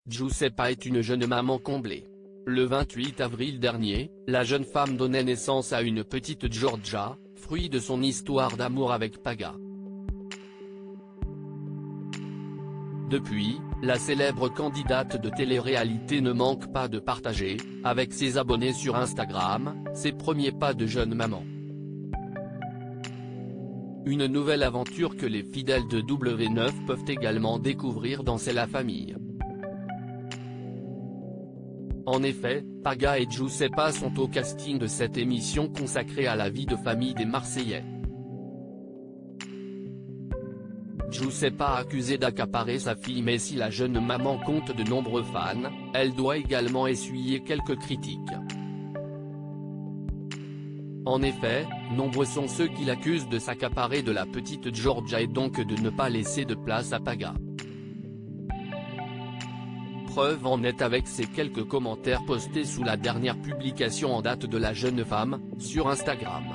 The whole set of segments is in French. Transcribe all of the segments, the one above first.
Giuseppa est une jeune maman comblée. Le 28 avril dernier, la jeune femme donnait naissance à une petite Giorgia, fruit de son histoire d'amour avec Paga. Depuis, la célèbre candidate de télé-réalité ne manque pas de partager, avec ses abonnés sur Instagram, ses premiers pas de jeune maman. Une nouvelle aventure que les fidèles de W9 peuvent également découvrir dans C'est la famille. En effet, Paga et Giuseppa sont au casting de cette émission consacrée à la vie de famille des Marseillais. Giuseppa accusée d'accaparer sa fille, mais si la jeune maman compte de nombreux fans, elle doit également essuyer quelques critiques. En effet, nombreux sont ceux qui l'accusent de s'accaparer de la petite Giorgia et donc de ne pas laisser de place à Paga. Preuve en est avec ces quelques commentaires postés sous la dernière publication en date de la jeune femme, sur Instagram.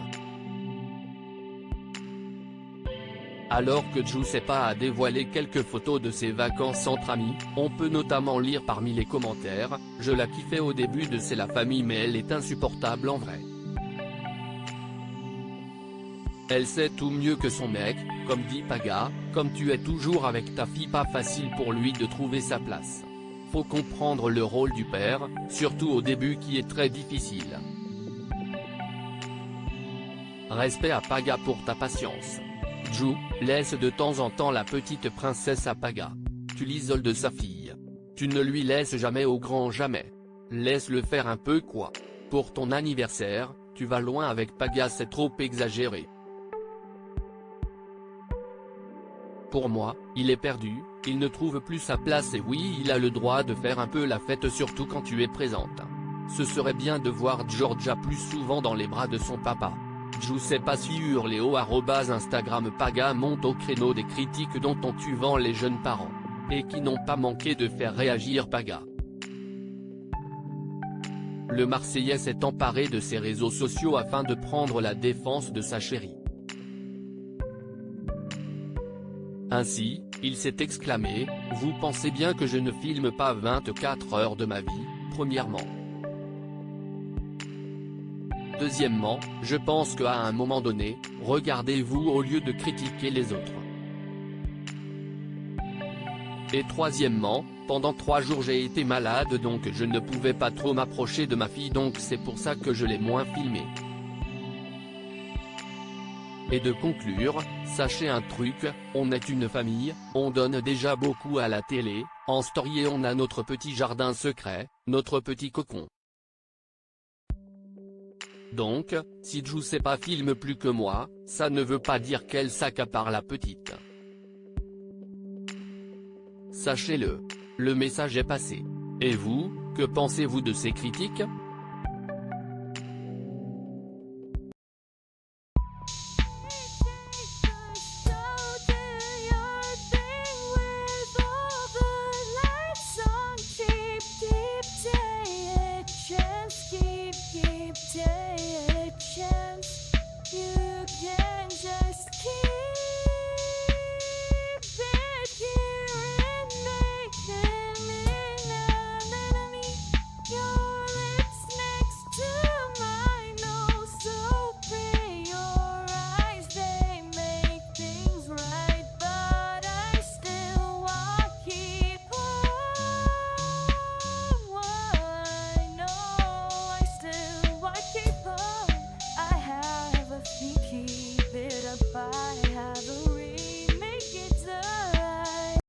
Alors que Giuseppa a dévoilé quelques photos de ses vacances entre amis, on peut notamment lire parmi les commentaires « Je la kiffais au début de C'est la famille mais elle est insupportable en vrai. Elle sait tout mieux que son mec, comme dit Paga, comme tu es toujours avec ta fille pas facile pour lui de trouver sa place. Faut comprendre le rôle du père, surtout au début qui est très difficile. Respect à Paga pour ta patience. Jou, laisse de temps en temps la petite princesse à Paga. Tu l'isoles de sa fille. Tu ne lui laisses jamais au grand jamais. Laisse-le faire un peu quoi. Pour ton anniversaire, tu vas loin avec Paga, c'est trop exagéré. Pour moi, il est perdu, il ne trouve plus sa place et oui il a le droit de faire un peu la fête surtout quand tu es présente. Ce serait bien de voir Giorgia plus souvent dans les bras de son papa. Giuseppa sur les hauts @Instagram. Paga monte au créneau des critiques dont on tue vent les jeunes parents. Et qui n'ont pas manqué de faire réagir Paga. Le Marseillais s'est emparé de ses réseaux sociaux afin de prendre la défense de sa chérie. Ainsi, il s'est exclamé « Vous pensez bien que je ne filme pas 24 heures de ma vie, premièrement. Deuxièmement, je pense qu'à un moment donné, regardez-vous au lieu de critiquer les autres. Et troisièmement, pendant 3 jours j'ai été malade donc je ne pouvais pas trop m'approcher de ma fille donc c'est pour ça que je l'ai moins filmée. Et de conclure, sachez un truc, on est une famille, on donne déjà beaucoup à la télé, en story et on a notre petit jardin secret, notre petit cocon. Donc, si Giuseppa filme plus que moi, ça ne veut pas dire qu'elle s'accapare la petite. Sachez-le. Le message est passé. Et vous, que pensez-vous de ces critiques ? You can just keep